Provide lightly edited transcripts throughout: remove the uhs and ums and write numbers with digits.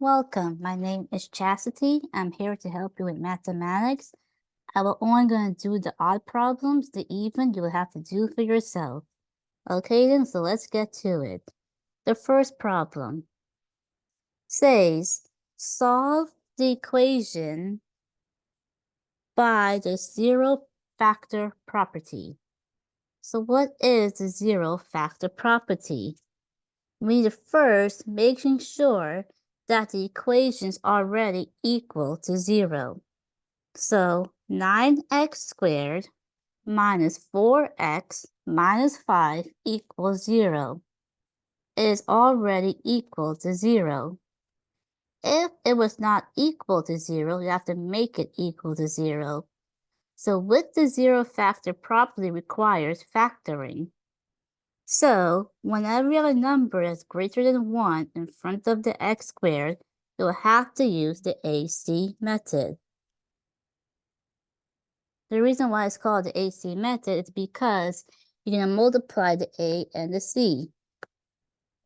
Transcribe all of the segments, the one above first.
Welcome, my name is Chastity. I'm here to help you with mathematics. I will only going to do the odd problems, the even you will have to do for yourself. Okay then, so let's get to it. The first problem says, solve the equation by the zero factor property. So what is the zero factor property? We need to first making sure that the equations are already equal to 0. So 9x squared minus 4x minus 5 equals 0. It is already equal to 0. If it was not equal to 0, you have to make it equal to 0. So with the zero factor property requires factoring. So whenever you have a number that's greater than 1 in front of the x squared, you'll have to use the AC method. The reason why it's called the AC method is because you're going to multiply the A and the C.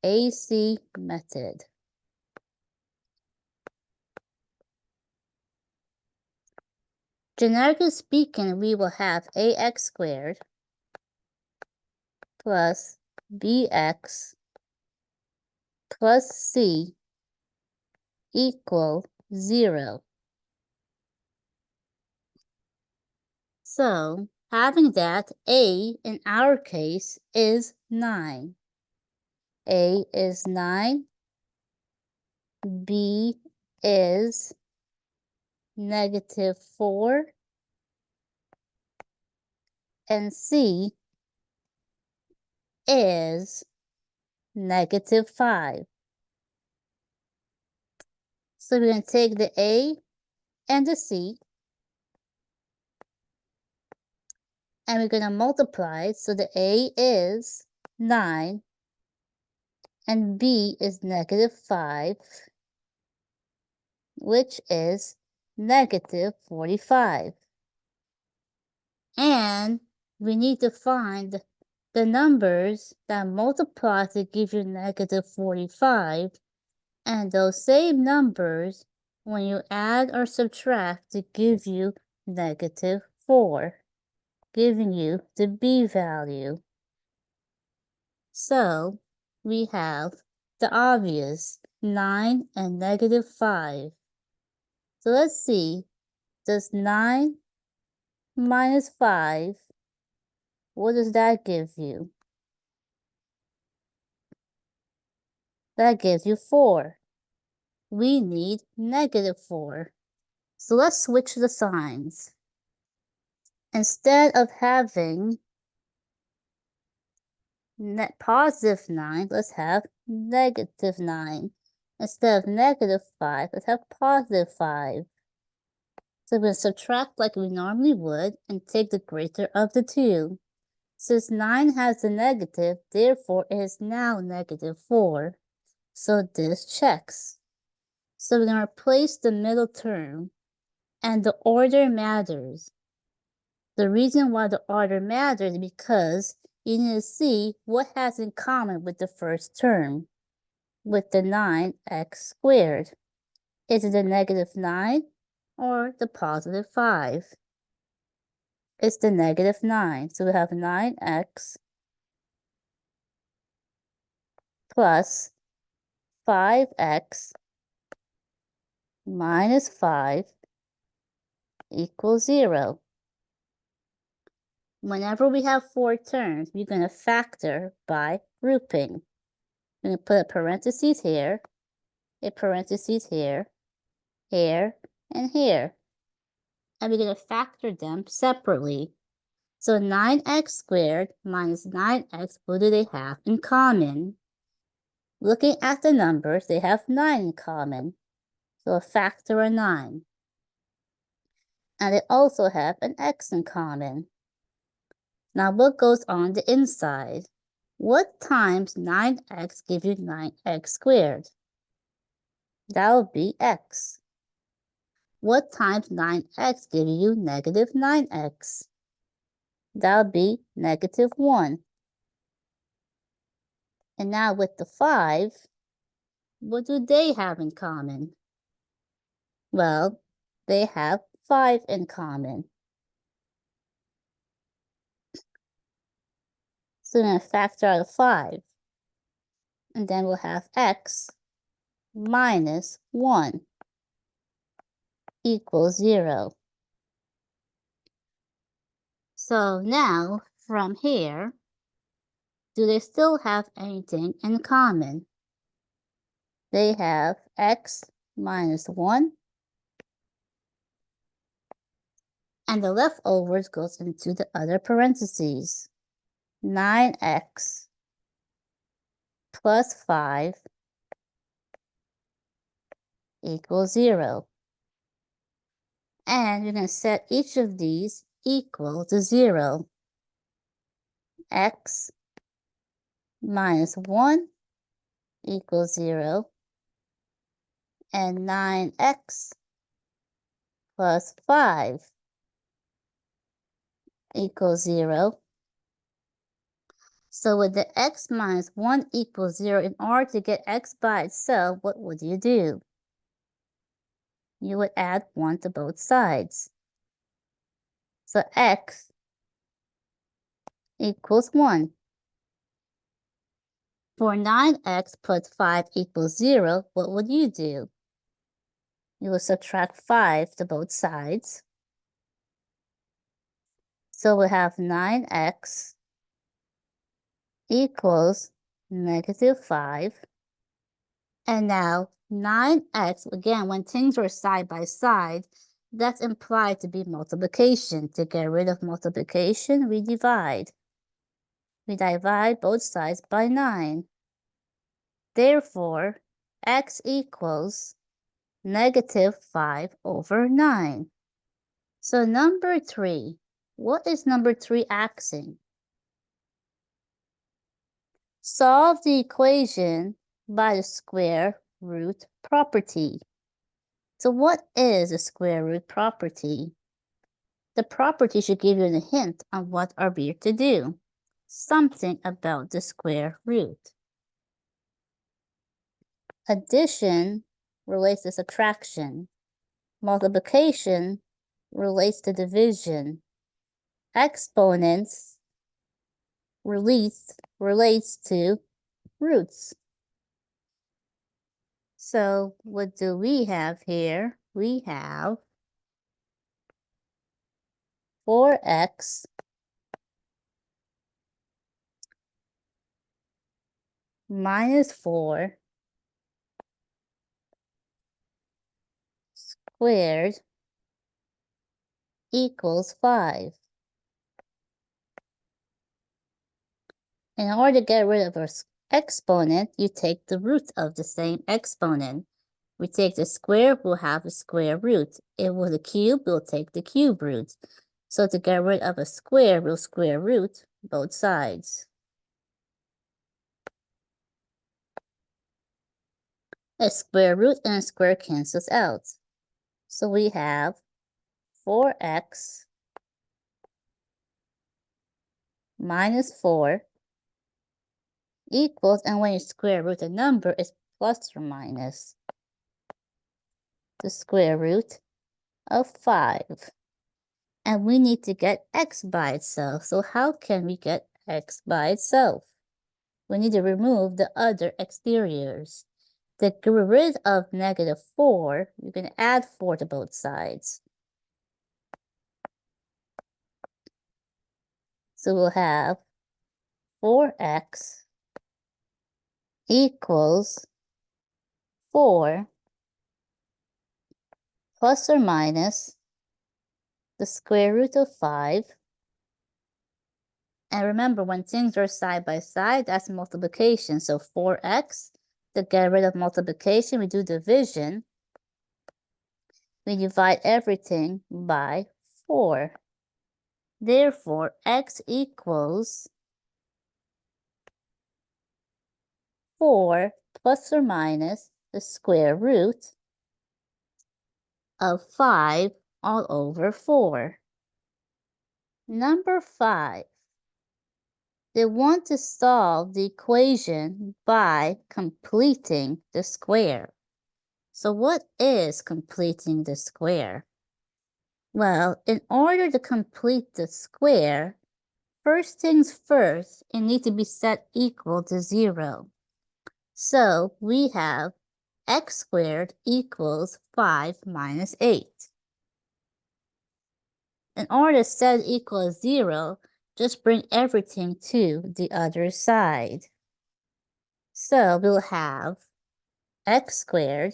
AC method. Generically speaking, we will have AX squared plus BX plus C equal 0. So, having that, A in our case is 9. A is 9. B is -4. And C is -5. So we're going to take the A and the C, and we're going to multiply. So the A is 9, and B is -5, which is -45. And we need to find the numbers that multiply to give you -45, and those same numbers when you add or subtract to give you -4, giving you the B value. So we have the obvious 9 and -5. So let's see, does 9 minus 5, what does that give you? That gives you 4. We need -4. So let's switch the signs. Instead of having +9, let's have -9. Instead of -5, let's have +5. So we're going to subtract like we normally would and take the greater of the two. Since 9 has a negative, therefore it is now -4. So this checks. So we're going to replace the middle term, and the order matters. The reason why the order matters is because you need to see what has in common with the first term, with the 9x squared. Is it the -9 or the +5? It's the -9. So we have 9x plus 5x minus 5 equals 0. Whenever we have 4 terms, we're going to factor by grouping. We're going to put a parentheses here, a parentheses here, here, and here. And we're going to factor them separately. So 9x squared minus 9x, what do they have in common? Looking at the numbers, they have 9 in common. So a factor of 9. And they also have an x in common. Now what goes on the inside? What times 9x give you 9x squared? That will be x. What times 9x give you -9x? That will be -1. And now with the 5, What do they have in common? Well, they have 5 in common. So we're going to factor out 5. And then we'll have x minus 1 equals 0. So now, from here, do they still have anything in common? They have x minus 1. And the leftovers goes into the other parentheses. 9x plus 5 equals 0. And you're going to set each of these equal to 0. X minus 1 equals 0. And 9x plus 5 equals 0. So with the x minus 1 equals 0, in order to get x by itself, what would you do? You would add 1 to both sides. So x equals 1. For 9x plus 5 equals 0, what would you do? You will subtract 5 to both sides. So we have 9x equals negative 5. And now 9x, again, when things are side by side, that's implied to be multiplication. To get rid of multiplication, we divide. We divide both sides by 9. Therefore, x equals negative 5 over 9. So number 3, what is number 3 asking? Solve the equation by the square root property. So what is a square root property? The property should give you a hint on what are we to do. Something about the square root. Addition relates to subtraction. Multiplication relates to division. Exponents relates to roots. So what do we have here? We have 4x minus 4 squared equals 5. In order to get rid of our exponent, you take the root of the same exponent. We take the square, we'll have a square root. If it was a cube, we'll take the cube root. So to get rid of a square, we'll square root both sides. A square root and a square cancels out. So we have 4x minus 4 equals, and when you square root a number, it's plus or minus the square root of 5. And we need to get x by itself. So how can we get x by itself? We need to remove the other exteriors. To get rid of negative 4, you're going to add 4 to both sides. So we'll have 4x equals 4 plus or minus the square root of 5. And remember, when things are side by side, that's multiplication. So 4x, to get rid of multiplication, we do division. We divide everything by 4. Therefore, x equals 4 plus or minus the square root of 5 all over 4. Number 5. They want to solve the equation by completing the square. So what is completing the square? Well, in order to complete the square, first things first, it needs to be set equal to 0. So we have x squared equals 5 minus 8. In order to set it equal to 0, just bring everything to the other side. So we'll have x squared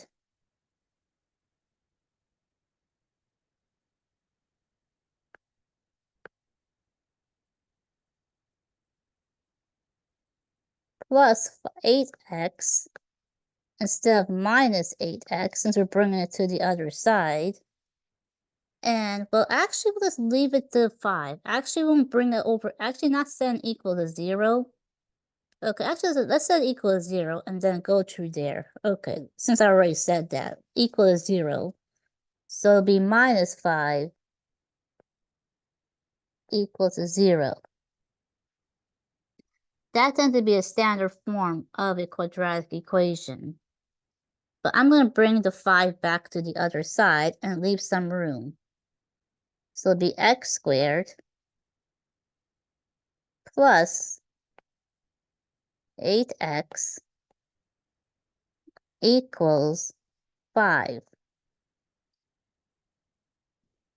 plus 8x instead of minus 8x, since we're bringing it to the other side. And, well, actually, we'll just leave it to 5. Actually, we won't bring it over. Actually, not set equal to 0. Okay, actually, let's set equal to 0 and then go through there. Okay, since I already said that, equal to 0. So it'll be minus 5 equal to 0. That tends to be a standard form of a quadratic equation. But I'm going to bring the 5 back to the other side and leave some room. So it'll be x squared plus 8x equals 5.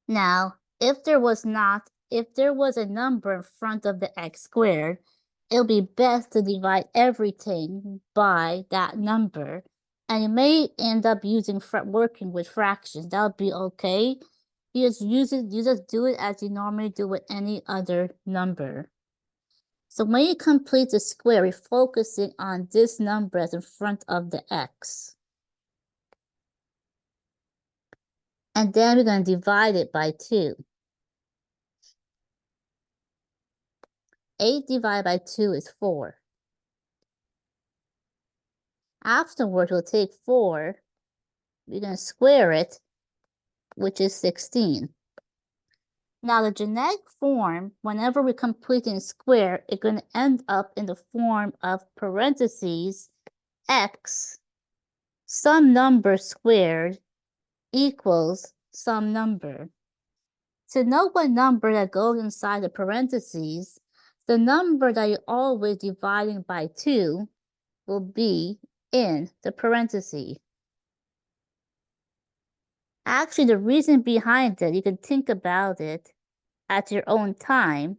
Now, if there was a number in front of the x squared, it'll be best to divide everything by that number. And you may end up working with fractions. That'll be okay. You just do it as you normally do with any other number. So when you complete the square, you're focusing on this number that's in front of the x. And then we're going to divide it by 2. 8 divided by 2 is 4. Afterwards, we'll take 4. We're going to square it, which is 16. Now, the genetic form, whenever we're completing a square, it's going to end up in the form of parentheses x, some number squared, equals some number. To know what number that goes inside the parentheses, the number that you're always dividing by 2 will be in the parentheses. Actually, the reason behind it, you can think about it at your own time,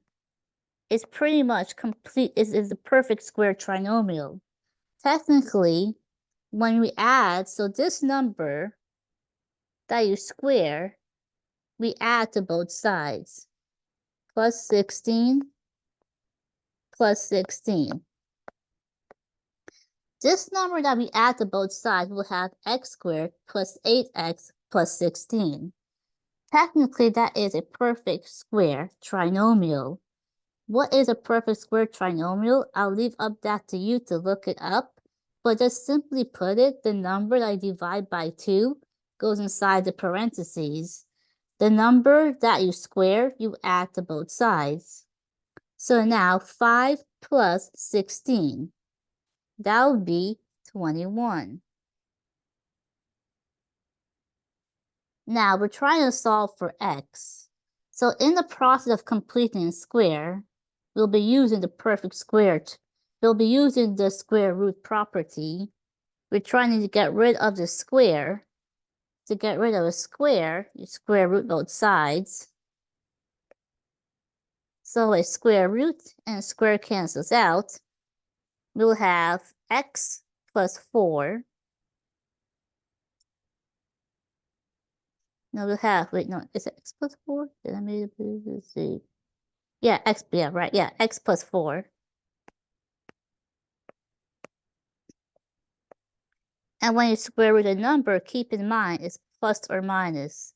is pretty much complete, is the perfect square trinomial. Technically, when we add, so this number that you square, we add to both sides. Plus 16, plus 16. This number that we add to both sides will have x squared plus 8x plus 16. Technically, that is a perfect square trinomial. What is a perfect square trinomial? I'll leave up that to you to look it up. But just simply put it, the number that I divide by 2 goes inside the parentheses. The number that you square, you add to both sides. So now 5 plus 16. That would be 21. Now we're trying to solve for x. So in the process of completing a square, we'll be using the perfect square. We'll be using the square root property. We're trying to get rid of the square. To get rid of a square, you square root both sides. So a square root and a square cancels out. We'll have x plus 4. No, we'll have, wait, no, is it x plus 4? Did I make it? Let's see. Yeah, right, yeah, x plus 4. And when you square root a number, keep in mind it's plus or minus.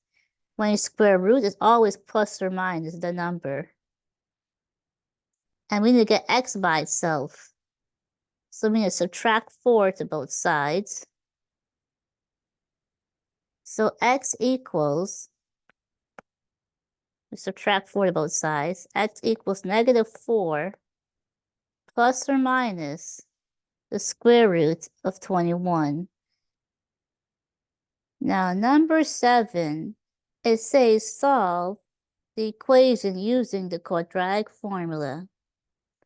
When you square root, it's always plus or minus the number. And we need to get x by itself. So we need to subtract 4 to both sides. So x equals, we subtract 4 to both sides. X equals negative 4 plus or minus the square root of 21. Now, number 7, it says solve the equation using the quadratic formula.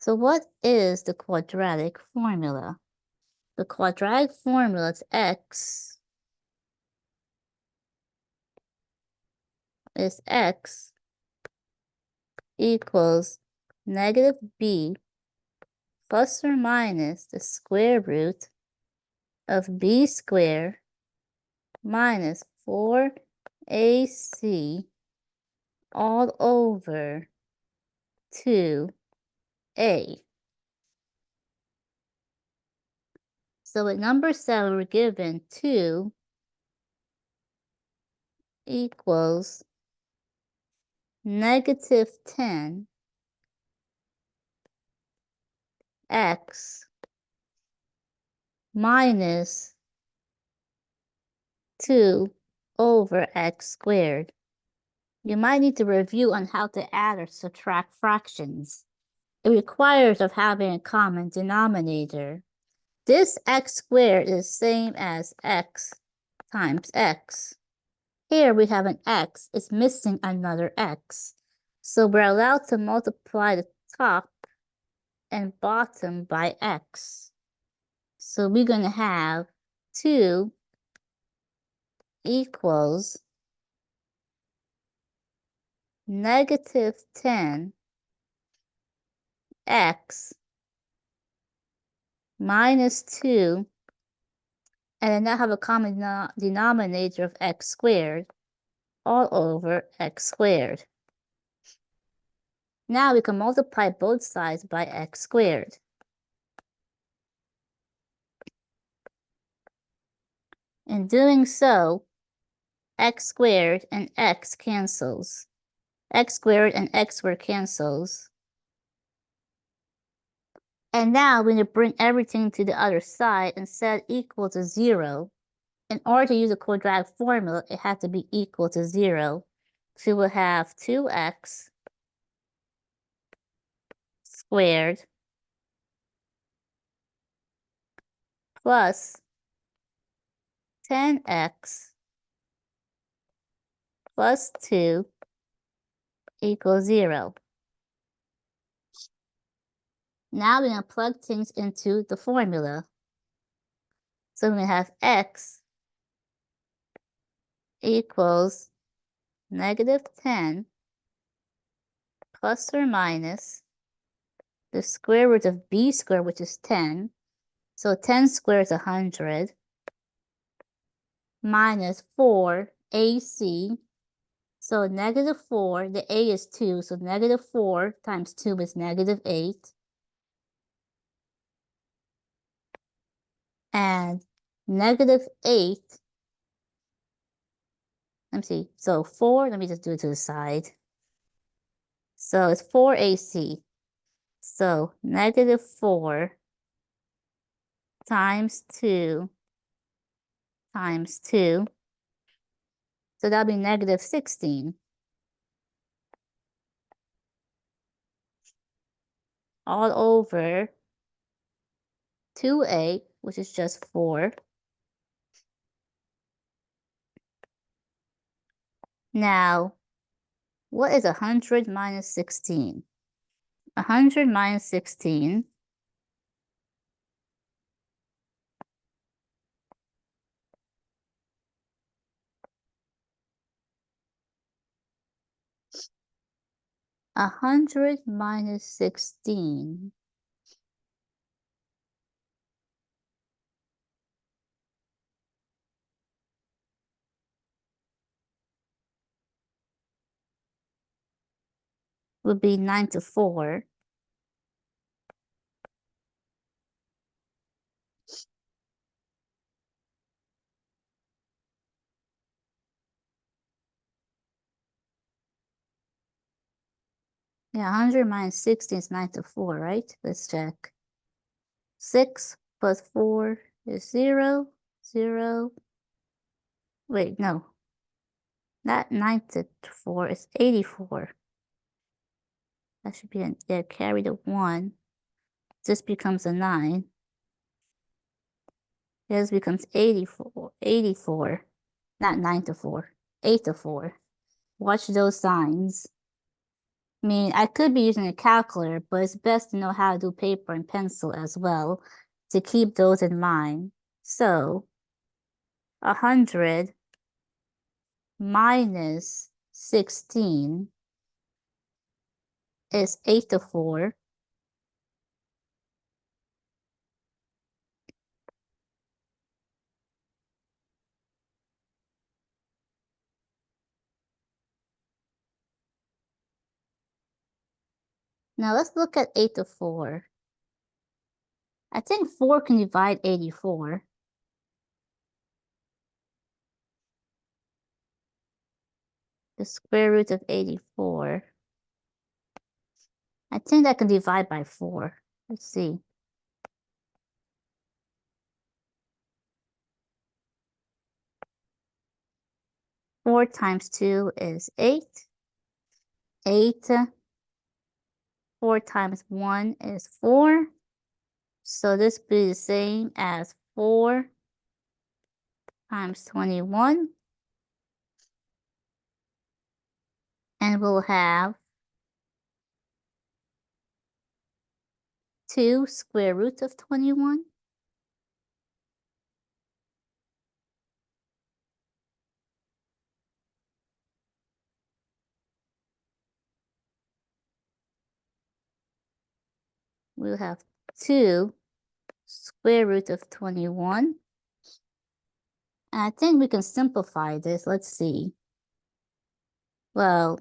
So what is the quadratic formula? The quadratic formula is x equals negative b plus or minus the square root of b squared minus 4ac all over 2a. So at number 7, we're given 2 equals negative 10 x minus 2 over x squared. You might need to review on how to add or subtract fractions. It requires of having a common denominator. This x squared is the same as x times x. Here we have an x, it's missing another x. So we're allowed to multiply the top and bottom by x. So we're going to have 2 equals negative 10 x minus 2, and then now have a common denominator of x squared all over x squared. Now we can multiply both sides by x squared. In doing so, x squared and x cancels. X squared and x squared cancels. And now we're going to bring everything to the other side and set equal to 0. In order to use a quadratic formula, it has to be equal to 0. So we'll have 2x squared plus 10x plus 2 equals 0. Now we're going to plug things into the formula. So we're going to have x equals negative 10 plus or minus the square root of b squared, which is 10. So 10 squared is 100 minus 4ac. So negative 4, the a is 2, so negative 4 times 2 is negative 8. And negative 8, let me see, so 4, let me just do it to the side. So it's 4ac. So negative 4 times 2 times 2. So that'll be negative 16. All over 2a, which is just 4. Now, what is 100 minus 16? 100 minus 16 100 minus 16 would be 9 to 4. Yeah, 100 minus 16 is 9 to 4, right? Let's check. 6 plus 4 is 0, 0. Wait, no. Not 9 to 4 is 84. That should be an, yeah, carry the 1. This becomes a 9. This becomes 84. Not 9 to 4, 8 to 4. Watch those signs. I mean, I could be using a calculator, but it's best to know how to do paper and pencil as well to keep those in mind. So, 100 minus 16 is 8 to 4. Now let's look at 8 to 4. I think 4 can divide 84. The square root of 84. I think that can divide by 4. Let's see. Four times 2 is 8. 8. 4 times 1 is 4. So this will be the same as 4 times 21. And we'll have 2 square root of 21. We'll have 2 square root of 21. And I think we can simplify this. Let's see. Well,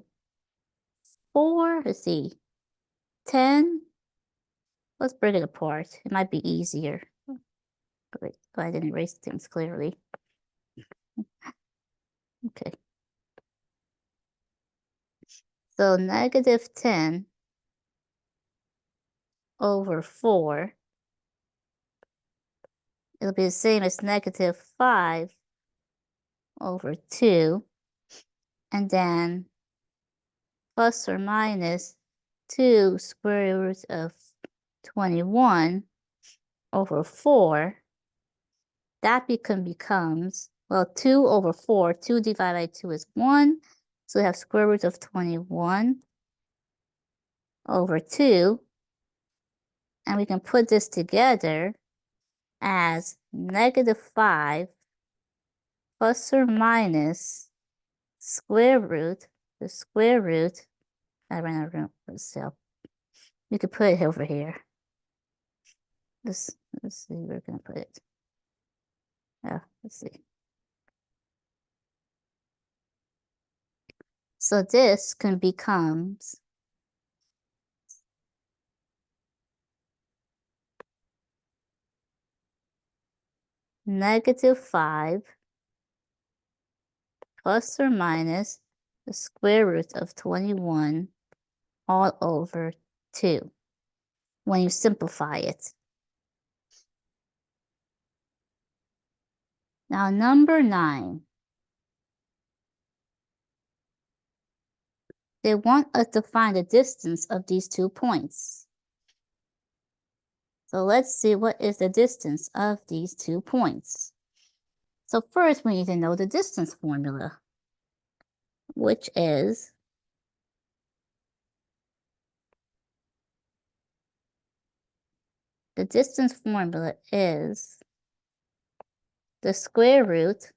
4, let's see. 10. Let's break it apart. It might be easier. Wait, I didn't erase things clearly. Okay. So negative 10 over 4. It'll be the same as negative 5 over 2. And then plus or minus 2 square root of 21 over 4. That becomes, well, 2 over 4. 2 divided by 2 is 1. So we have square root of 21 over 2. And we can put this together as negative 5 plus or minus square root, the square root, I ran out of room for the cell. We could put it over here. Let's see where we're going to put it. Yeah, let's see. So this can becomes negative 5 plus or minus the square root of 21 all over 2 when you simplify it. Now number 9. They want us to find the distance of these 2 points. So let's see what is the distance of these 2 points. So first we need to know the distance formula, which is the distance formula is the square root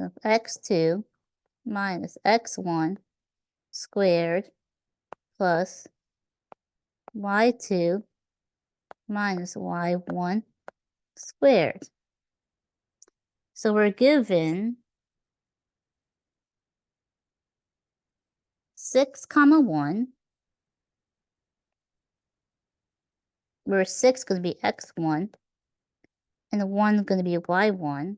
of x2 minus x1 squared plus y2 minus y1 squared. So we're given 6, 1, where 6 is going to be x1, and the 1 is going to be y1,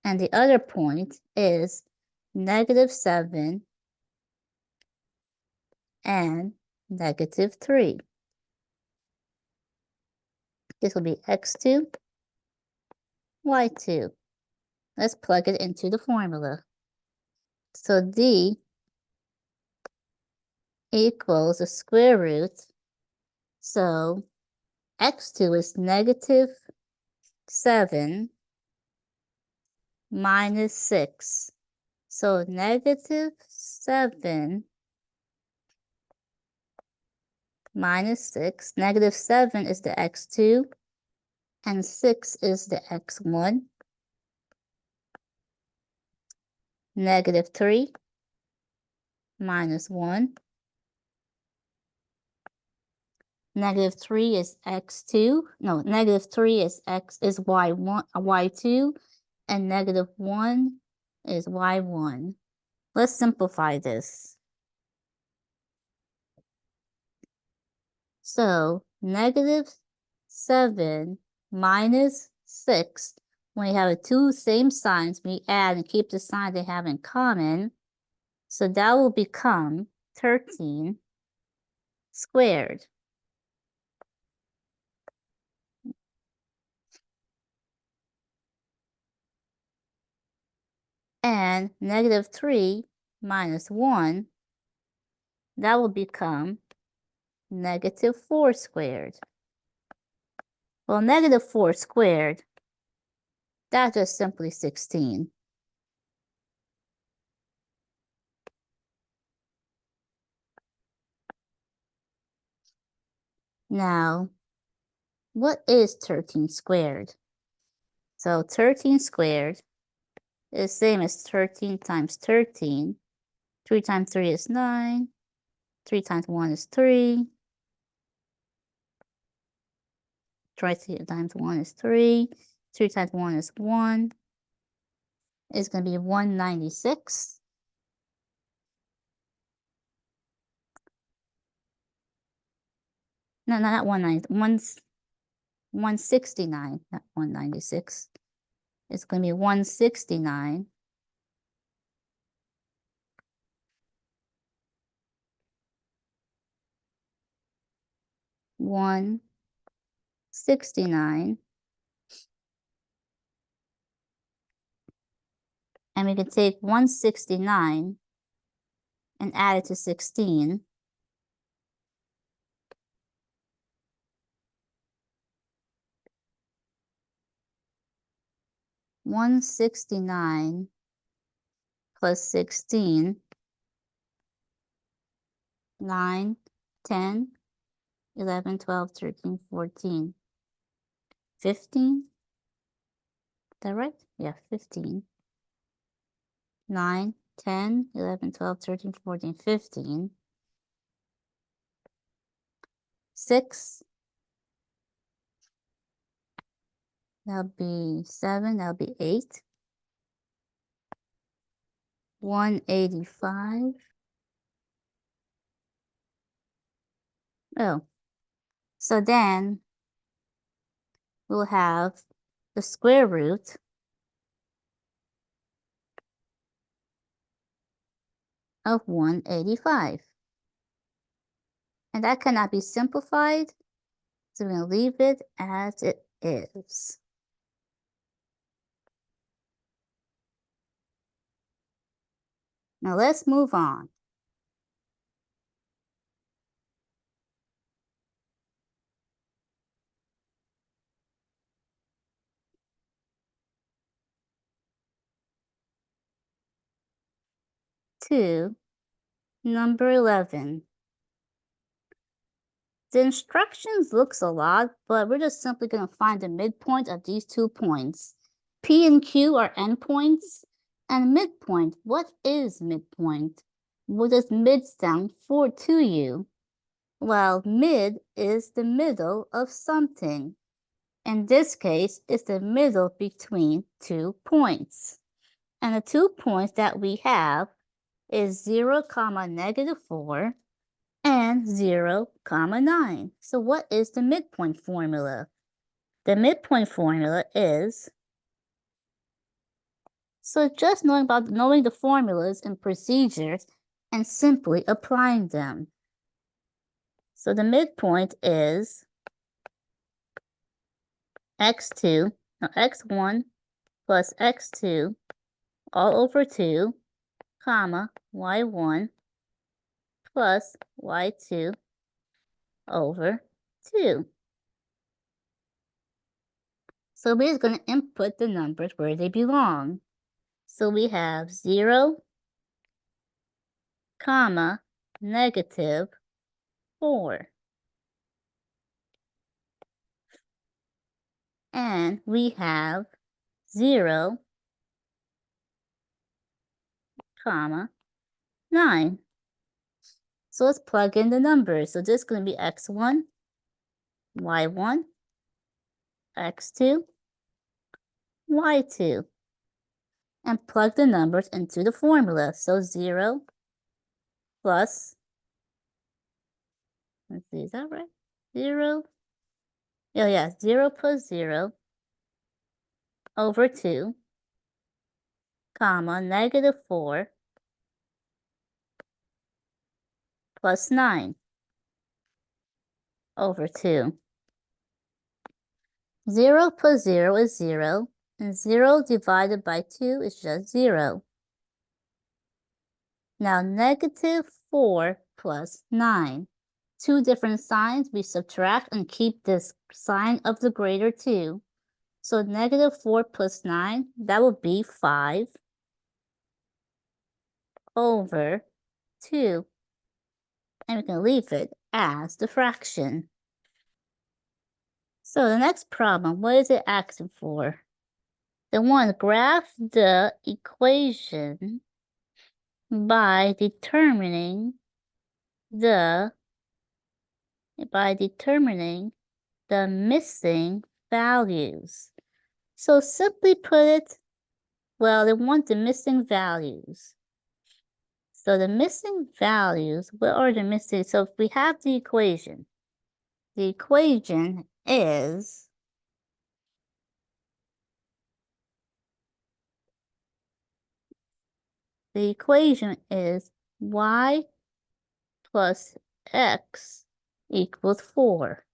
and the other point is negative 7 and negative 3. This will be x2, y2. Let's plug it into the formula. So D equals the square root. So x2 is negative 7 minus 6. So negative 7 minus 6. Negative 7 is the x2, and 6 is the x1. Negative 3 minus 1. Negative 3 is x2. No, negative 3 is y1, y2, and negative 1 is y1. Let's simplify this. So negative 7 minus 6, when you have the two same signs, we add and keep the sign they have in common. So that will become 13 squared. And negative 3 minus 1, that will become negative 4 squared. Well, negative 4 squared, that's just simply 16. Now, what is 13 squared? So 13 squared is same as 13 times 13. 3 times 3 is 9. 3 times 1 is 3. 3 times 1 is 3. 3 times 1 is 1. It's going to be 196. No, not 169, not 196. It's going to be 169. And we can take 169 and add it to 16. (169) plus 16, 9, 10, 11, 12, 13, 14, 15. Is that right? Yeah, 15. 9, 10, 11, 12, 13, 14, 15. 6. That'll be 7. That'll be 8. 185. Oh, so then we'll have the square root of 185. And that cannot be simplified, so we're going to leave it as it is. Now let's move on. To number 11. The instructions looks a lot, but we're just simply going to find the midpoint of these 2 points. P and Q are endpoints, and midpoint, what is midpoint? What does mid stand for to you? Well, mid is the middle of something. In this case, it's the middle between 2 points. And the 2 points that we have is 0, -4 and 0, 9. So what is the midpoint formula? The midpoint formula is, so just knowing the formulas and procedures and simply applying them. So the midpoint is x1 plus x2 all over 2, comma, y1 plus y2 over 2. So we're just going to input the numbers where they belong. So we have 0, comma, negative 4. And we have 0, comma, 9. So let's plug in the numbers. So this is going to be x1, y1, x2, y2. And plug the numbers into the formula. So 0 plus, let's see, is that right? 0, yeah, 0 plus 0 over 2, comma, negative 4 plus 9 over 2. 0 plus 0 is 0, and 0 divided by 2 is just 0. Now, negative 4 plus 9. Two different signs, we subtract and keep this sign of the greater 2. So negative 4 plus 9, that will be 5 over 2. And we can leave it as the fraction. So the next problem, what is it asking for? They want to graph the equation by determining the missing values. So simply put it, well, they want the missing values. So the missing values, what are the missing? So if we have the equation is y plus x equals 4.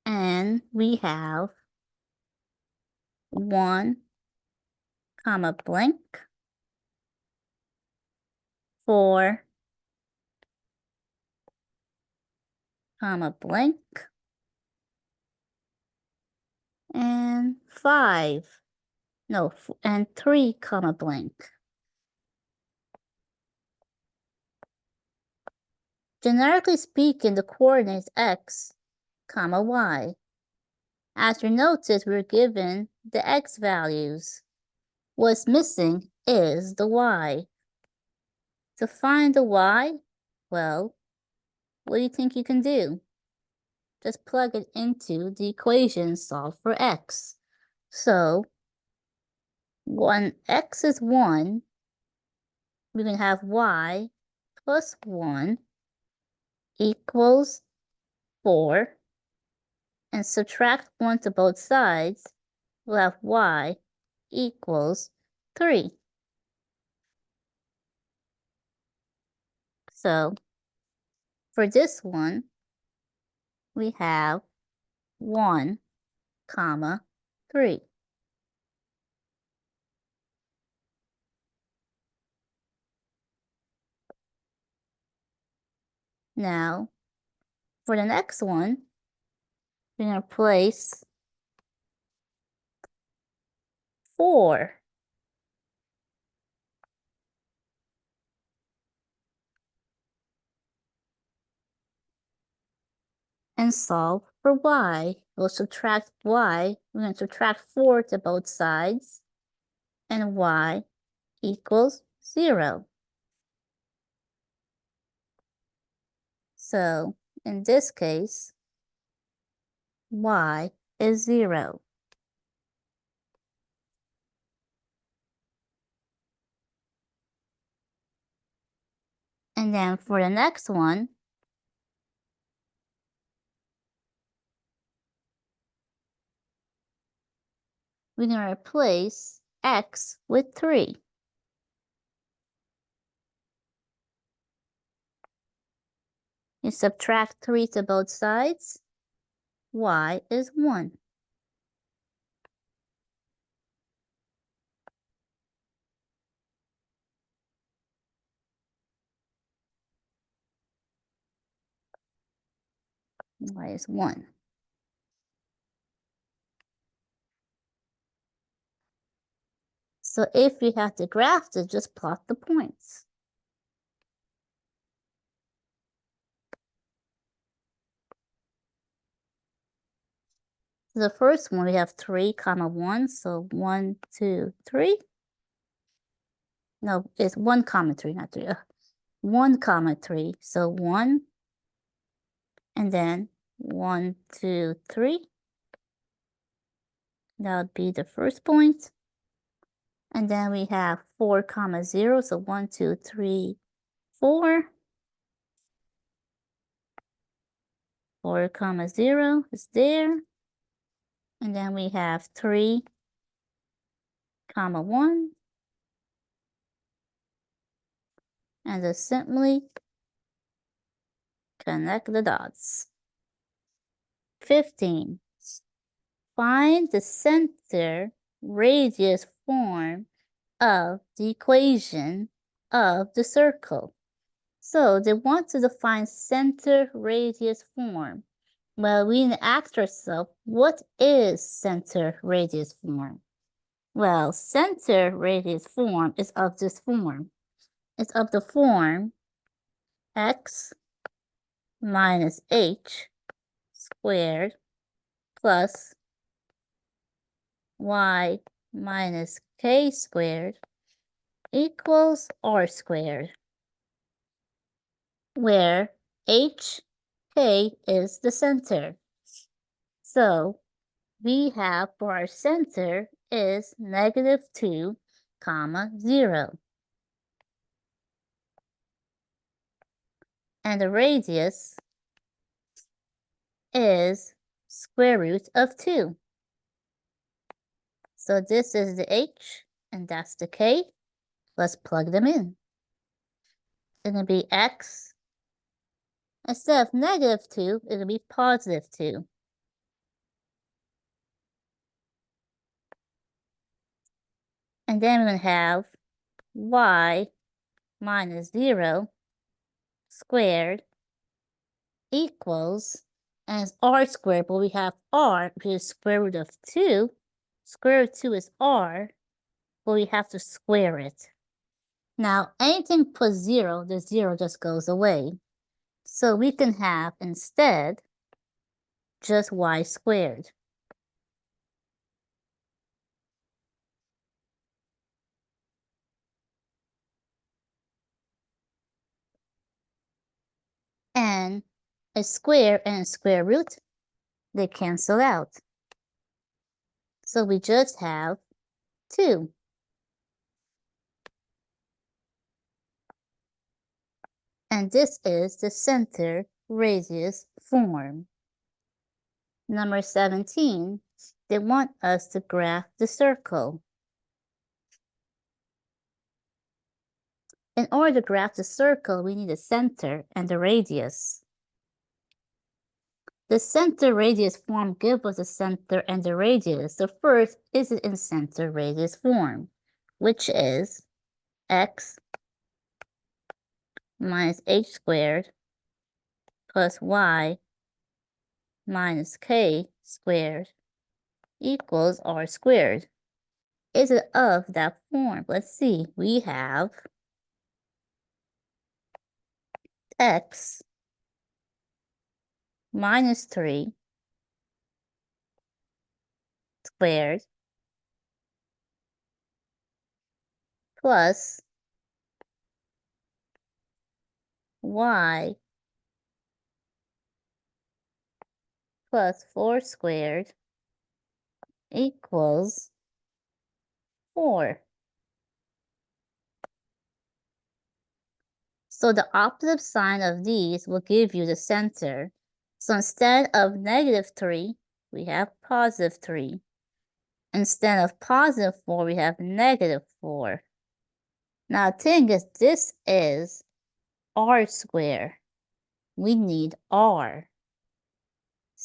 And we have 1, comma, blank, 4, comma, blank, and 5. No, and 3, comma, blank. Generically speaking, the coordinates x, comma, y. As you notice, we're given the x values. What's missing is the y. To find the y, well, what do you think you can do? Just plug it into the equation, solve for x. So, when x is 1, we can have y plus 1 equals 4. And subtract 1 to both sides, we'll have y equals 3. So, for this one, we have 1, comma, 3. Now, for the next one, we're going to place 4. And solve for y. We'll subtract y. We're going to subtract 4 to both sides. And y equals 0. So, in this case, y is 0. And then for the next one, we're going to replace x with 3. You subtract 3 to both sides. y is 1. Y is 1. So if we have to graph it, just plot the points. The first one, we have 3, 1, so 1, 2, 3. No, it's 1, 3, not 3. 1, 3, so 1, and then 1, 2, 3. That would be the first point. And then we have 4, 0, so 1, 2, 3, 4. 4, 0 is there. And then we have 3, 1. And just simply connect the dots. 15. Find the center radius form of the equation of the circle. So they want to define center radius form. Well, we need to ask ourselves, what is center radius form? Well, center radius form is of this form. It's of the form x minus h squared plus y minus k squared equals r squared, where h, k is the center. So we have for our center is -2, 0. And the radius is square root of 2. So this is the h, and that's the k. Let's plug them in. It's going to be x. Instead of -2, it'll be +2. And then we're going to have y minus 0 squared equals, and it's r squared, but we have r, which is square root of 2. Square root of 2 is r, but we have to square it. Now, anything plus 0, the 0 just goes away. So we can have instead just y squared. And a square and a square root, they cancel out. So we just have 2. And this is the center radius form. Number 17, they want us to graph the circle. In order to graph the circle, we need the center and the radius. The center radius form gives us the center and the radius. The first is in center radius form, which is x minus h squared plus y minus k squared equals r squared. Is it of that form? Let's see. We have x minus 3 squared plus y plus 4 squared equals 4. So the opposite sign of these will give you the center. So instead of -3, we have +3. Instead of +4, we have -4. Now the thing is, this is r squared. We need r.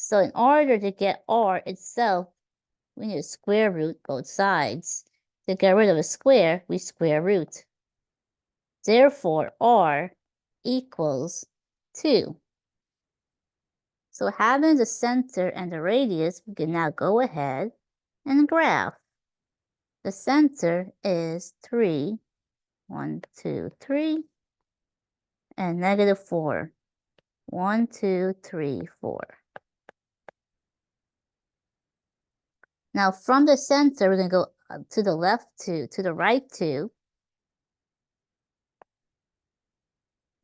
So in order to get r itself, we need to square root both sides. To get rid of a square, we square root. Therefore, r equals 2. So having the center and the radius, we can now go ahead and graph. The center is 3, 1, 2, 3, and -4, 1, 2, 3, 4. Now from the center, we're going to go up to the left 2, to the right 2.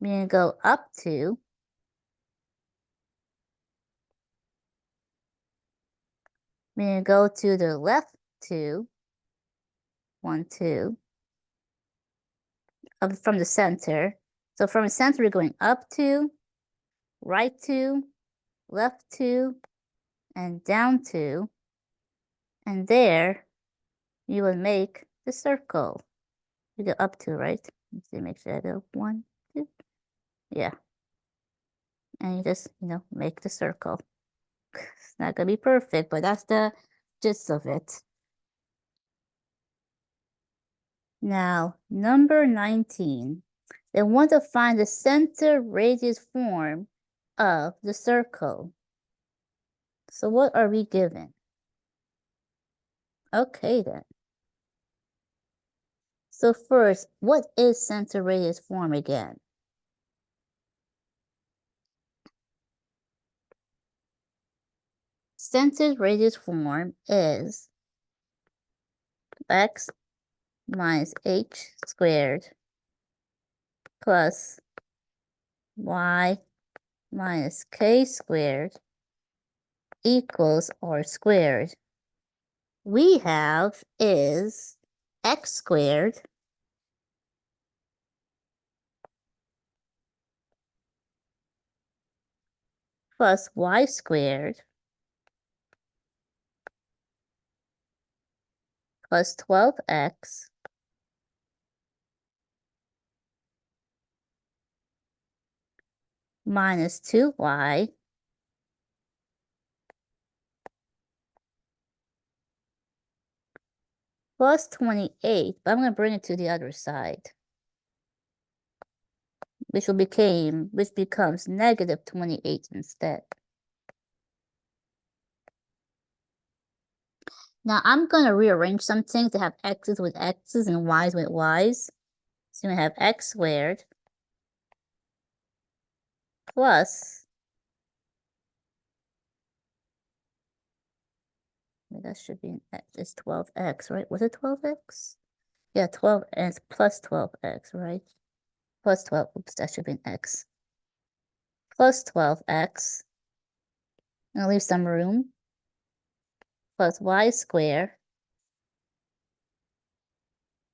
We're going to go up 2. We're going to go to the left 2, 1, 2, up from the center. So from the center, we're going up 2, right 2, left 2, and down 2. And there, you will make the circle. You go up 2, right? Let's see, make sure I go 1, 2. Yeah. And you just, make the circle. It's not going to be perfect, but that's the gist of it. Now, number 19. They want to find the center radius form of the circle. So what are we given? Okay, then. So first, what is center radius form again? Center radius form is x minus h squared plus y minus k squared equals r squared. We have is x squared plus y squared plus 12x minus 2y plus 28, but I'm going to bring it to the other side, which becomes negative 28 instead. Now I'm going to rearrange some things to have x's with x's and y's with y's. So you're going to have x squared plus, that should be an x, it's 12x, right? Was it 12x? Yeah, 12, and it's plus 12x, right? Plus 12, oops, that should be an x. Plus 12x, and I'll leave some room, plus y squared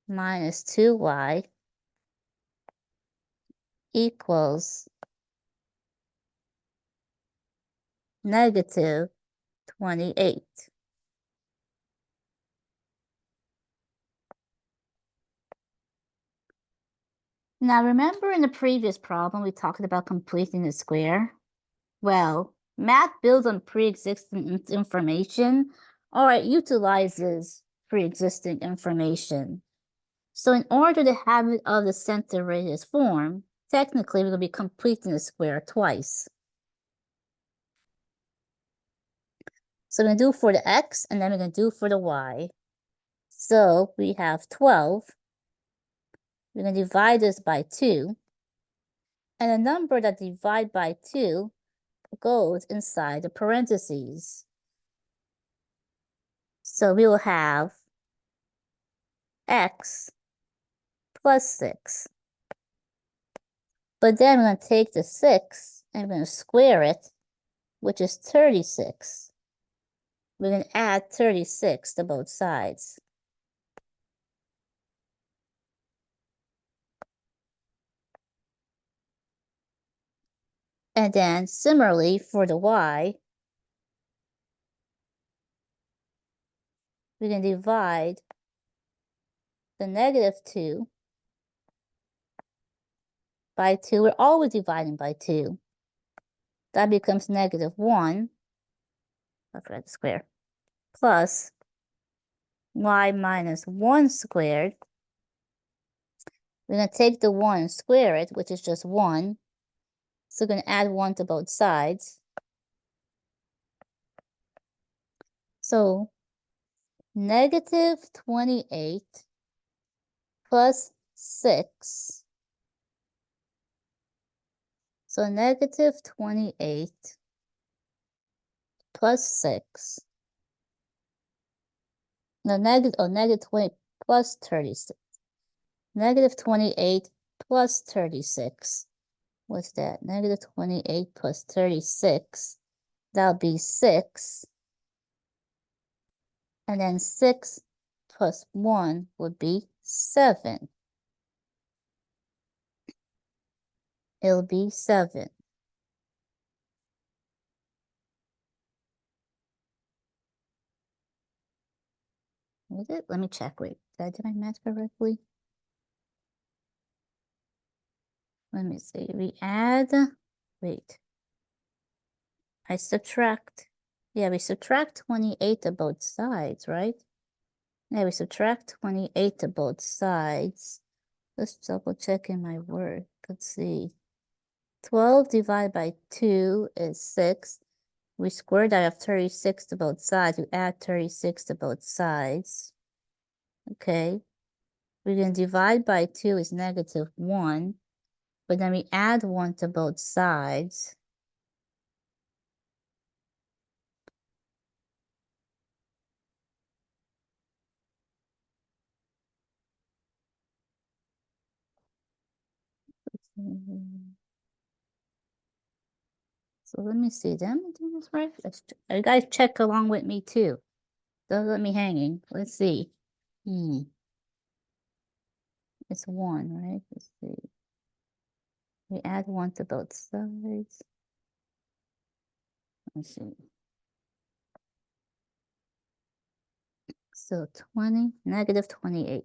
minus 2y equals negative 28. Now remember in the previous problem we talked about completing the square? Well, math builds on pre-existing information or it utilizes pre-existing information. So in order to have it of the center radius form, technically we're going to be completing the square twice. So we're going to do for the x, and then we're going to do for the y. So we have 12. We're going to divide this by 2. And a number that divides by 2 goes inside the parentheses. So we will have x plus 6. But then we're going to take the 6 and we're going to square it, which is 36. We're going to add 36 to both sides. And then similarly for the y, we can divide the negative 2 by 2. We're always dividing by 2. That becomes negative 1. I forgot the square, plus y minus 1 squared. We're going to take the 1 and square it, which is just 1. So we're going to add 1 to both sides. So negative 28 plus 6. So negative 28 plus 6. No, negative 20 plus 36. Negative 28 plus 36. What's that? Negative 28 plus 36. That'll be 6. And then 6 plus 1 would be 7. It'll be 7. Was it? Let me check. Wait, did I do my math correctly? Let me see. We add, wait. I subtract. Yeah, we subtract 28 to both sides, right? Yeah, we subtract 28 to both sides. Let's double check in my work. Let's see. 12 divided by 2 is 6. We squared out of 36 to both sides. We add 36 to both sides. Okay. We're going to divide by 2 is negative 1. But then we add 1 to both sides. So let me see. Did I do this right? You guys check along with me too. Don't let me hanging. Let's see. It's 1, right? Let's see. We add 1 to both sides. Let's see. So 20, negative 28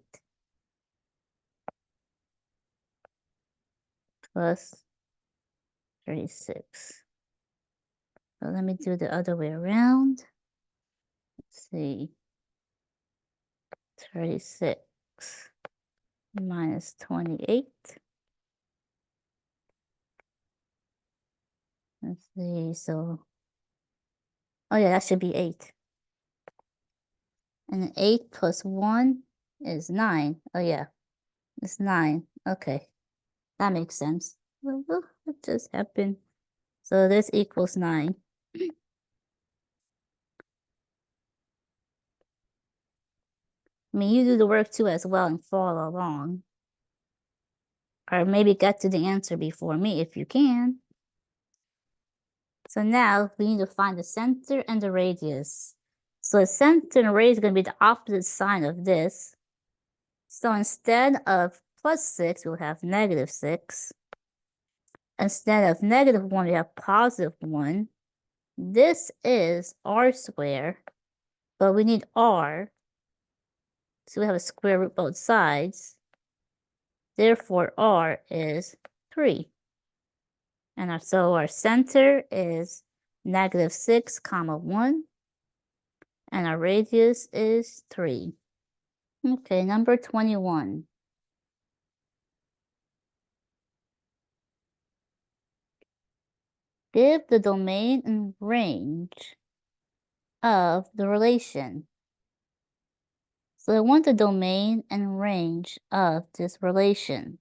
plus 36. So let me do the other way around. Let's see. 36 minus 28. Let's see. So, oh yeah, that should be 8. And 8 plus 1 is 9. Oh yeah, it's 9. Okay, that makes sense. Well, it just happened. So this equals 9. I mean, you do the work too as well and follow along. Or maybe get to the answer before me if you can. So now we need to find the center and the radius. So the center and radius is going to be the opposite sign of this. So instead of plus 6, we'll have negative 6. Instead of negative 1, we have positive 1. This is r squared, but we need r. So we have a square root both sides. Therefore, r is 3. And so our center is negative 6, comma 1. And our radius is 3. Okay, number 21. Give the domain and range of the relation. So I want the domain and range of this relation.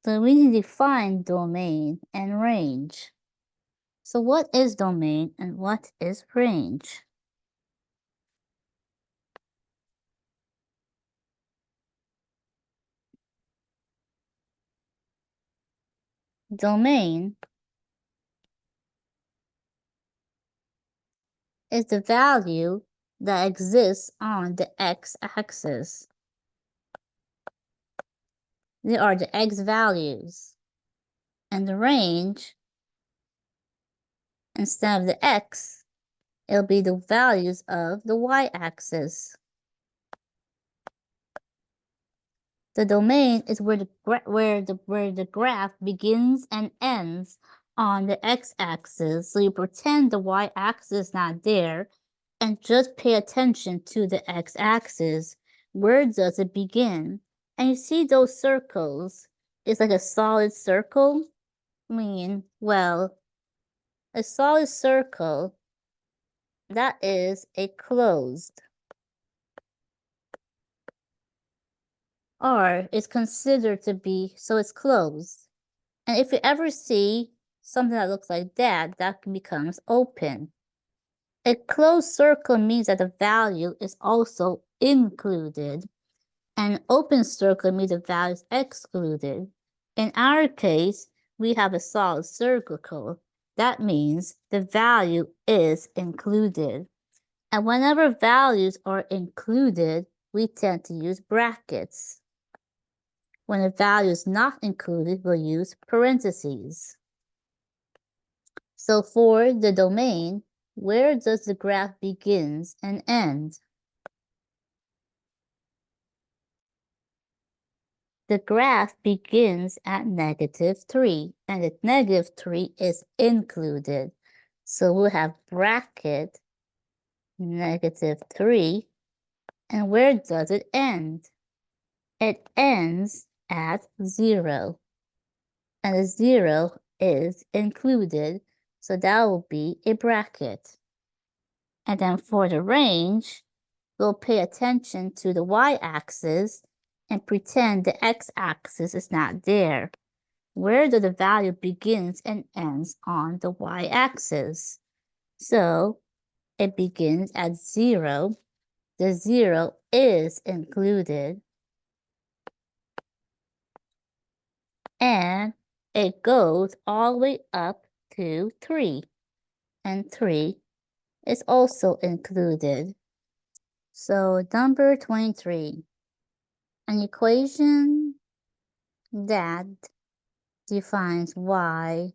So we need to define domain and range. So what is domain and what is range? Domain is the value that exists on the x-axis. They are the x values. And the range, instead of the x, it'll be the values of the y-axis. The domain is where the graph begins and ends on the x-axis, so you pretend the y-axis is not there, and just pay attention to the x-axis. Where does it begin? And you see those circles? It's like a solid circle. Well, a solid circle, that is a closed, or is considered to be, so it's closed. And if you ever see something that looks like that, that becomes open. A closed circle means that the value is also included. An open circle means the value is excluded. In our case, we have a solid circle. That means the value is included. And whenever values are included, we tend to use brackets. When a value is not included, we'll use parentheses. So for the domain, where does the graph begins and end? The graph begins at -3, and the -3 is included. So we'll have bracket -3, and where does it end? It ends at 0, and the 0 is included, so that will be a bracket. And then for the range, we'll pay attention to the y-axis and pretend the x-axis is not there. Where do the value begins and ends on the y-axis? So it begins at 0. The 0 is included. And it goes all the way up to 3. And 3 is also included. So number 23, an equation that defines y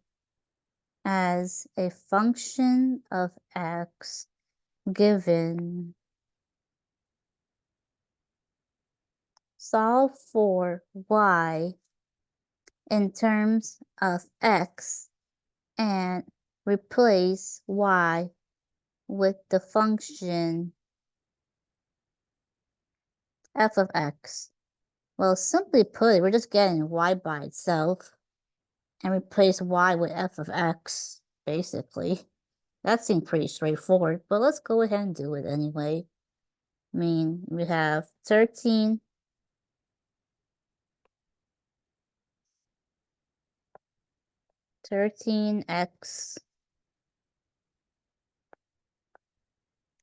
as a function of x given. Solve for y in terms of x and replace y with the function f of x. Well, simply put, we're just getting y by itself and replace y with f of x, basically. That seemed pretty straightforward, but let's go ahead and do it anyway. We have 13 13x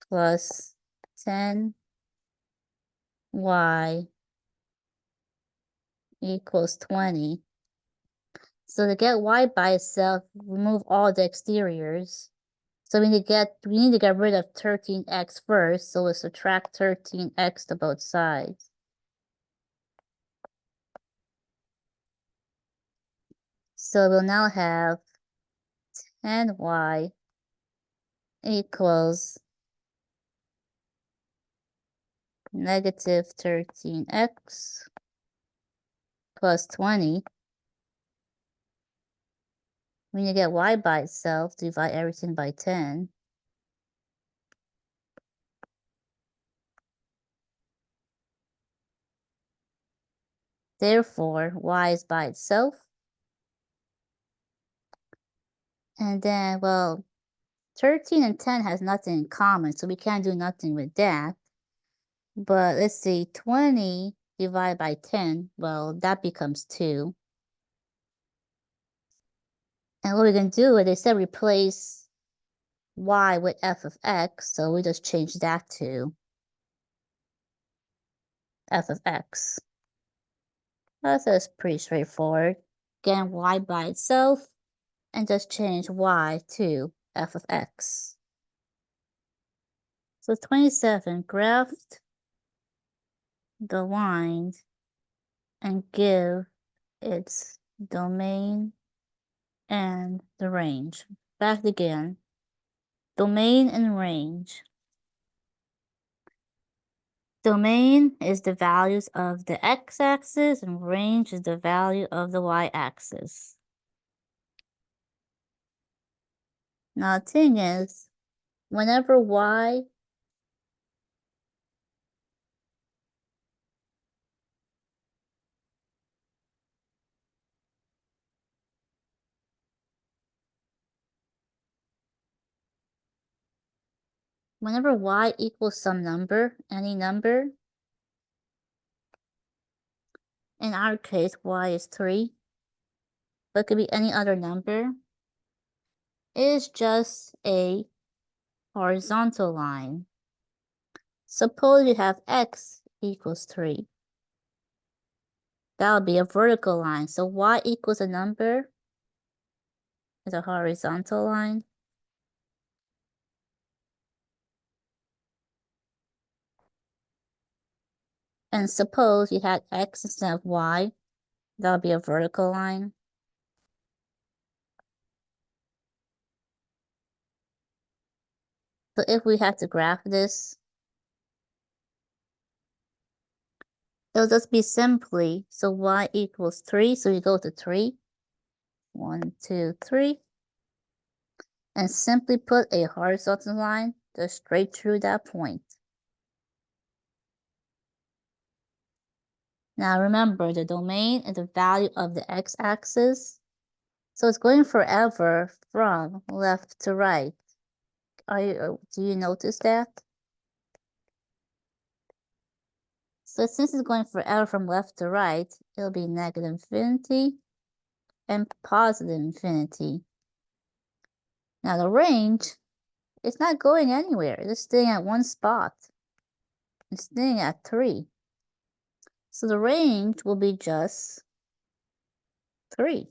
plus 10y equals 20. So to get y by itself, remove all the exteriors. So we need to get rid of 13x first, so we'll subtract 13x to both sides. So we'll now have 10y equals -13x plus 20. When you get y by itself, divide everything by 10. Therefore, y is by itself. And then, well, 13 and 10 has nothing in common, so we can't do nothing with that. But let's see, 20 divided by 10, well, that becomes 2. And what we're going to do is they said replace y with f of x, so we just change that to f of x. That's pretty straightforward. Again, y by itself, and just change y to f of x. So 27, graph the line and give its domain and the range. Back again. Domain and range. Domain is the values of the x-axis and range is the value of the y-axis. Now the thing is, whenever y equals some number, any number, in our case y is 3, but it could be any other number, it is just a horizontal line. Suppose you have x equals 3. That would be a vertical line. So y equals a number is a horizontal line. And suppose you had x instead of y, that would be a vertical line. So if we had to graph this, it'll just be simply, so y equals 3, so you go to 3. 1, 2, 3. And simply put a horizontal line just straight through that point. Now remember, the domain is the value of the x-axis. So it's going forever from left to right. Do you notice that? So since it's going forever from left to right, it'll be negative infinity and positive infinity. Now the range, it's not going anywhere. It's staying at one spot. It's staying at 3. So the range will be just 3.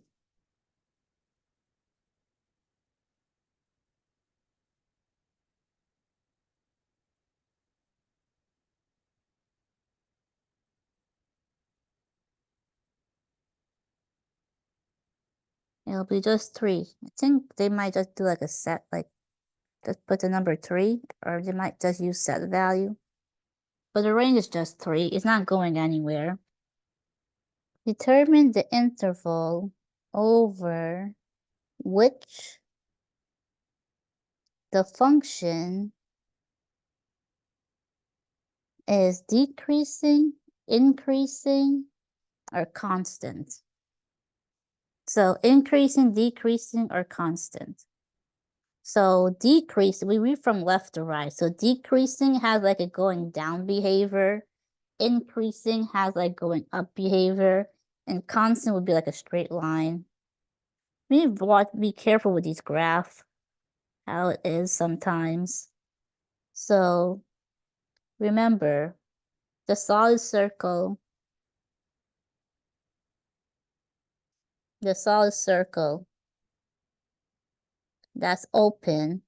It'll be just 3. I think they might just do like a set, like just put the number 3, or they might just use set value. But the range is just 3. It's not going anywhere. Determine the interval over which the function is decreasing, increasing, or constant. So increasing, decreasing, or constant. So decrease, we read from left to right. So decreasing has like a going down behavior. Increasing has like going up behavior. And constant would be like a straight line. We need to be careful with these graphs, how it is sometimes. So remember, the solid circle, that's open.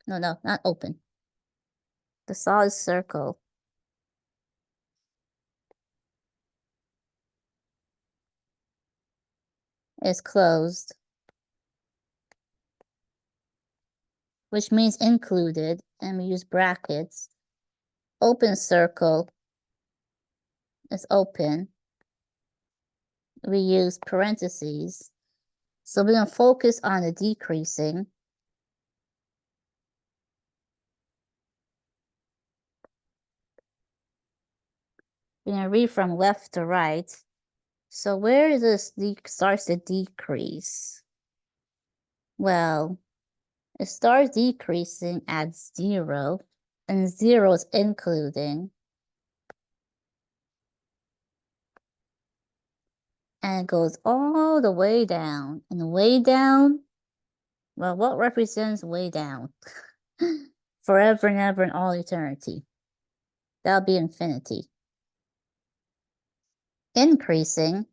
No, not open. The solid circle is closed, which means included, and we use brackets. Open circle is open. We use parentheses. So we're going to focus on the decreasing. We're going to read from left to right. So where is this starts to decrease? Well, it starts decreasing at 0, and 0 is including. And it goes all the way down. And way down, well, what represents way down? Forever and ever and all eternity. That'll be infinity. Increasing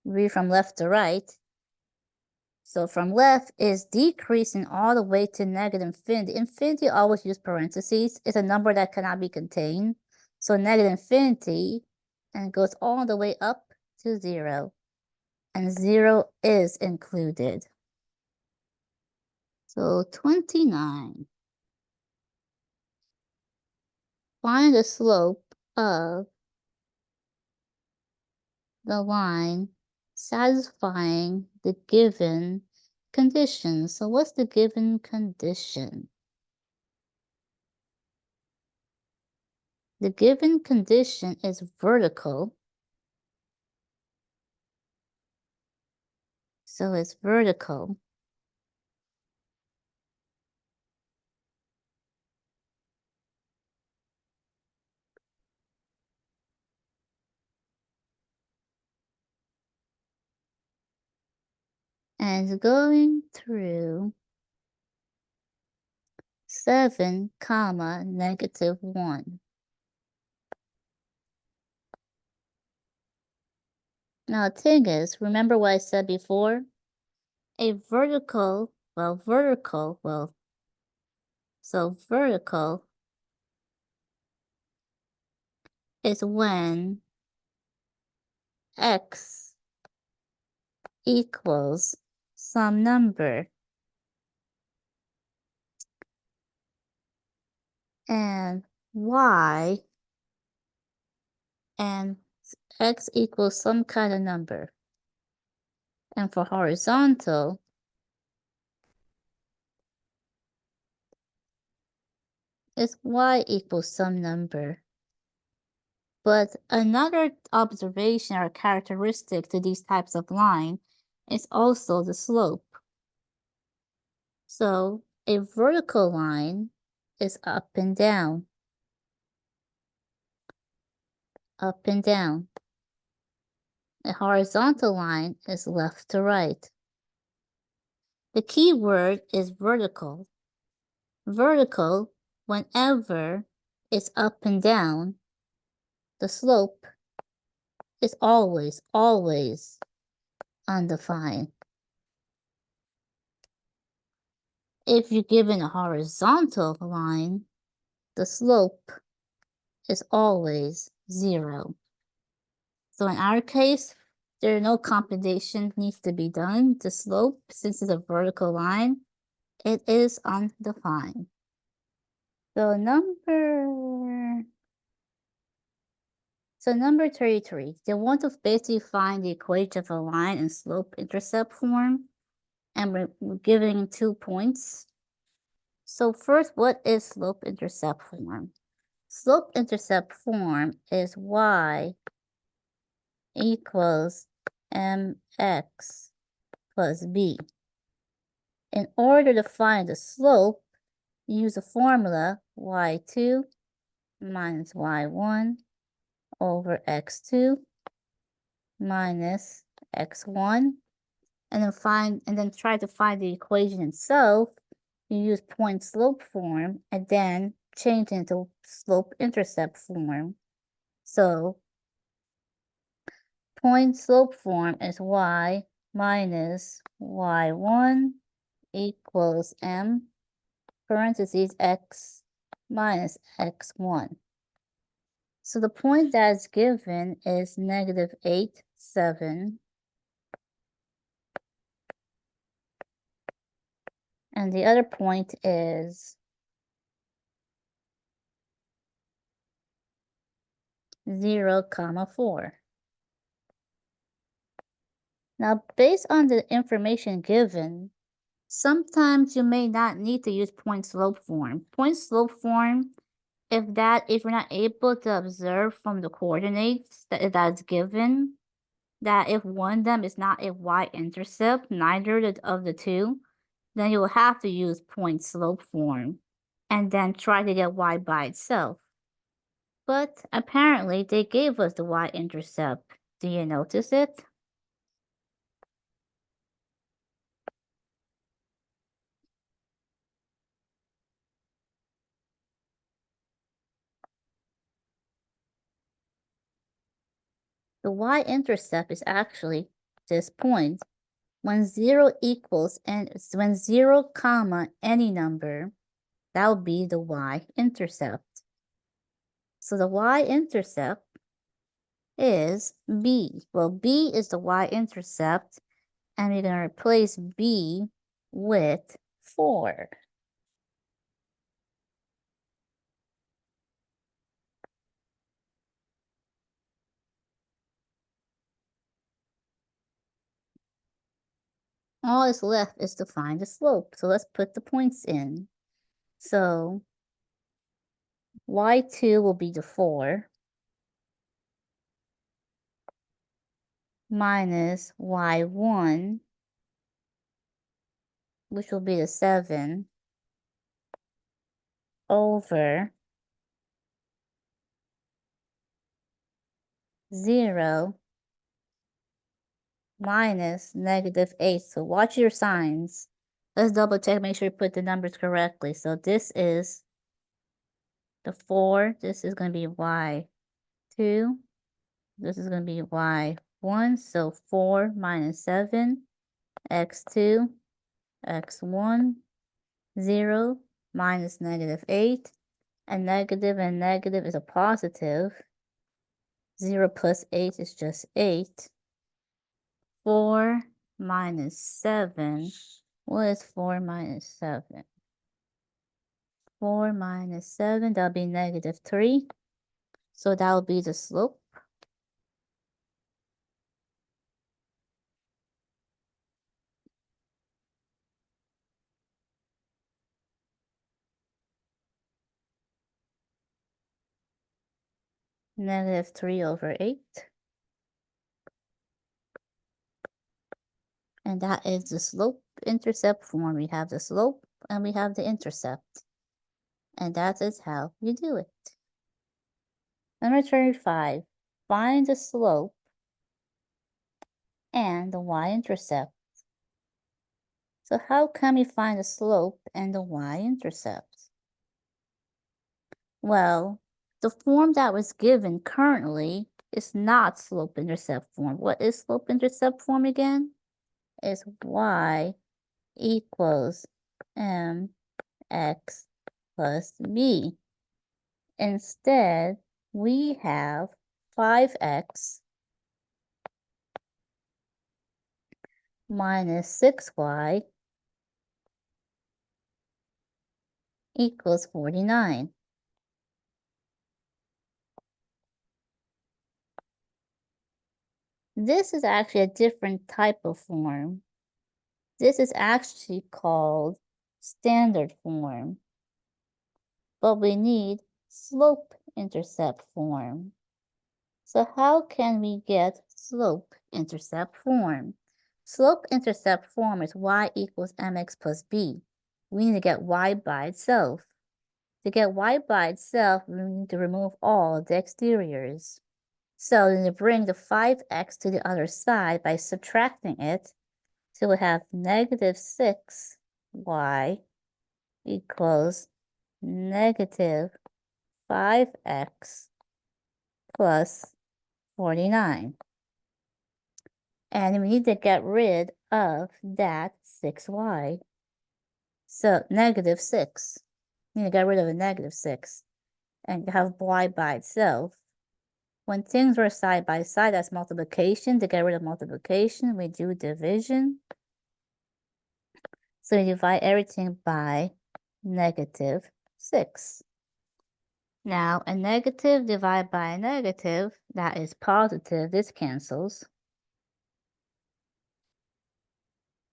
read from left to right. So from left is decreasing all the way to negative infinity. Infinity always use parentheses. It's a number that cannot be contained. So negative infinity, and it goes all the way up to 0. And 0 is included. So 29. Find the slope of the line satisfying the given condition. So what's the given condition? The given condition is vertical. So it's vertical. And going through 7, -1. Now the thing is, remember what I said before? A vertical, so vertical is when x equals some number. And y and x equals some kind of number. And for horizontal, it's y equals some number. But another observation or characteristic to these types of line is also the slope. So a vertical line is up and down, up and down. A horizontal line is left to right. The key word is vertical. Vertical, whenever it's up and down, the slope is always undefined. If you're given a horizontal line, the slope is always 0. So in our case, there are no computation needs to be done. The slope, since it's a vertical line, it is undefined. So number 33, they want to basically find the equation of a line in slope-intercept form, and we're giving 2 points. So first, what is slope-intercept form? Slope-intercept form is y equals mx plus b. In order to find the slope, use the formula y2 minus y1 over x2 minus x1, and then try to find the equation itself. You use point slope form and then change it into slope-intercept form. So point slope form is y minus y1 equals m parentheses x minus x1. So the point that's given is -8, 7. And the other point is 0, 4. Now, based on the information given, sometimes you may not need to use point slope form. Point slope form, if you're not able to observe from the coordinates that's given, that if one of them is not a y-intercept, neither of the two, then you will have to use point slope form and then try to get y by itself. But apparently they gave us the y-intercept. Do you notice it? The y-intercept is actually this point. When 0 equals, and when 0, any number, that will be the y-intercept. So the y-intercept is b. Well, b is the y-intercept, and we're going to replace b with 4. All that's left is to find the slope. So let's put the points in. So y2 will be the 4 minus y1, which will be the 7 over 0 minus -8. So watch your signs. Let's double check, make sure you put the numbers correctly. So this is the 4. This is going to be y2. This is going to be y1. So 4 minus 7, x2, x1, 0 minus -8. And negative is a positive. 0 plus 8 is just 8. 4 minus 7. What is 4 minus 7? 4 minus 7, that'll be -3. So that'll be the slope. -3 over 8. And that is the slope-intercept form. We have the slope and we have the intercept. And that is how you do it. Number 35, find the slope and the y-intercept. So how can we find the slope and the y-intercept? Well, the form that was given currently is not slope-intercept form. What is slope-intercept form again? It's y equals mx plus b. Instead, we have 5x minus 6y equals 49. This is actually a different type of form. This is actually called standard form, but we need slope-intercept form. So how can we get slope-intercept form? Slope-intercept form is y equals mx plus b. We need to get y by itself. To get y by itself, we need to remove all of the exteriors. So we need to bring the 5x to the other side by subtracting it. So we have -6y equals -5x plus 49. And we need to get rid of that 6y. So -6. We need to get rid of a -6 and have y by itself. When things were side by side, that's multiplication. To get rid of multiplication, we do division. So we divide everything by -6. Now, a negative divided by a negative, that is positive. This cancels.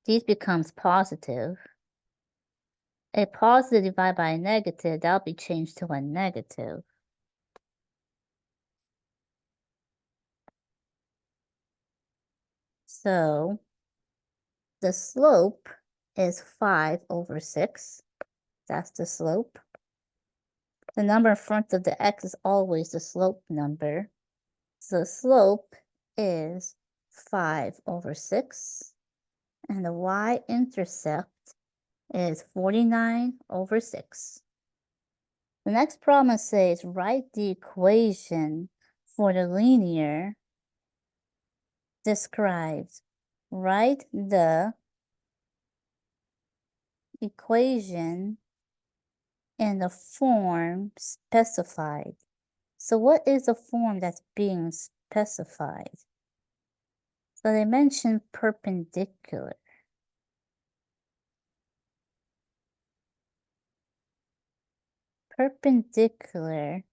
These becomes positive. A positive divided by a negative, that'll be changed to a negative. So the slope is 5 over 6. That's the slope. The number in front of the x is always the slope number. So the slope is 5 over 6. And the y-intercept is 49 over 6. The next problem says write the equation for the linear described. Write the equation in the form specified. So what is the form that's being specified? So they mentioned perpendicular. Perpendicular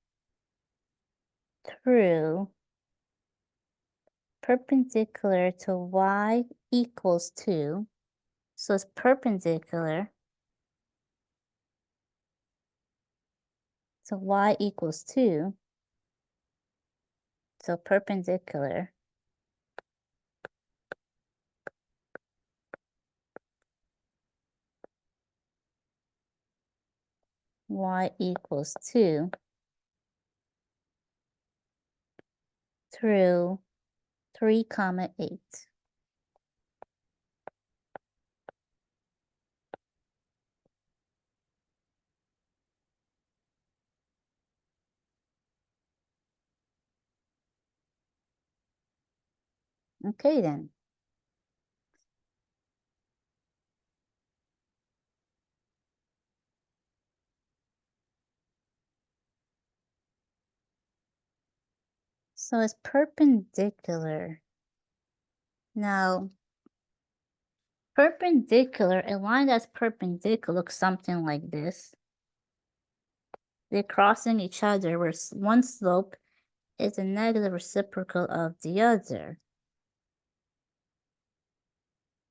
to y equals 2 So it's perpendicular to y equals 2. So perpendicular y equals 2 through 3, 8. Okay then. So it's perpendicular. Now, perpendicular, a line that's perpendicular looks something like this. They're crossing each other where one slope is a negative reciprocal of the other.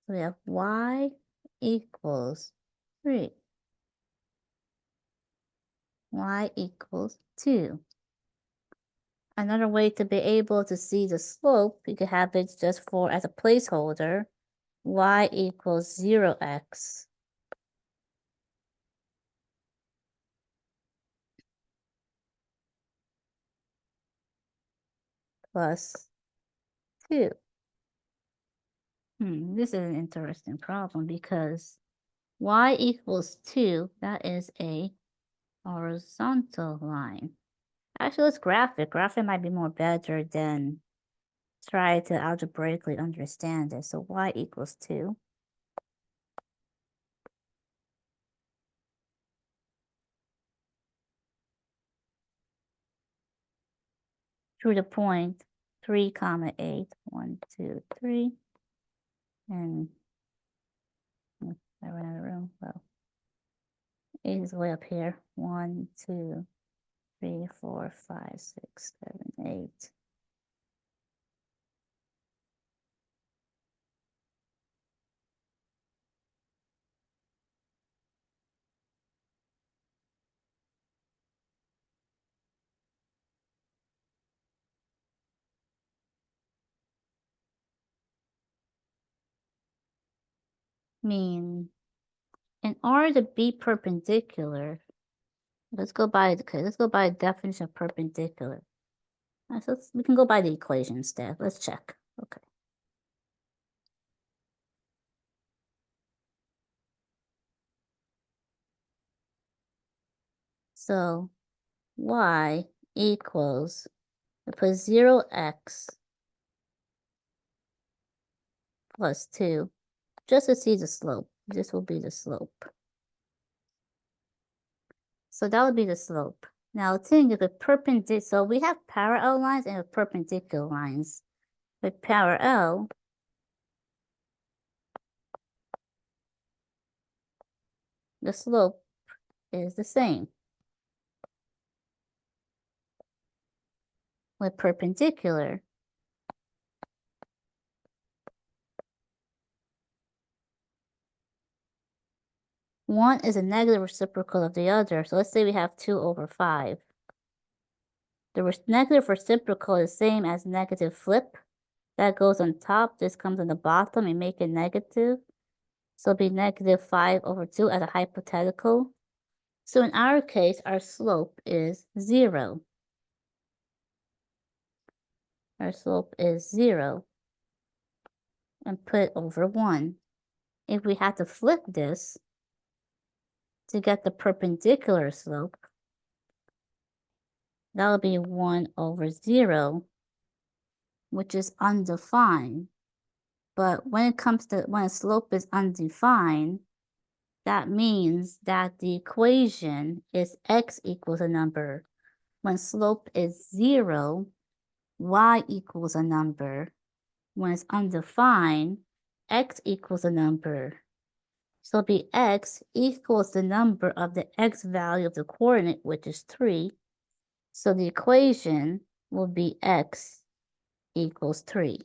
So we have y equals 3. Y equals 2. Another way to be able to see the slope, you could have it just for as a placeholder, y equals 0x plus 2. This is an interesting problem because y equals 2, that is a horizontal line. Actually, let's graph it. Graph it might be more better than try to algebraically understand it. So y equals 2. Through the point 3, 8. 1, 2, 3. And I ran out of room. Well, 8 is way up here. 1, 2, 3, 4, 5, 6, 7, 8. Mean, in order to be perpendicular, let's go by the definition of perpendicular. So we can go by the equation instead. Let's check. Okay. So y equals, we put 0x plus 2, just to see the slope. This will be the slope. So that would be the slope. Now, think if it's perpendicular, so we have parallel lines and perpendicular lines. With parallel, the slope is the same. With perpendicular, one is a negative reciprocal of the other. So let's say we have 2 over 5. The negative reciprocal is the same as negative flip. That goes on top. This comes on the bottom and make it negative. So it'll be negative 5 over 2 as a hypothetical. So in our case, our slope is 0. Our slope is 0. And put over 1. If we had to flip this to get the perpendicular slope, that would be 1 over 0, which is undefined. But when it comes to when a slope is undefined, that means that the equation is x equals a number. When slope is 0, y equals a number. When it's undefined, x equals a number. So it'll be x equals the number of the x value of the coordinate, which is 3. So the equation will be x equals 3.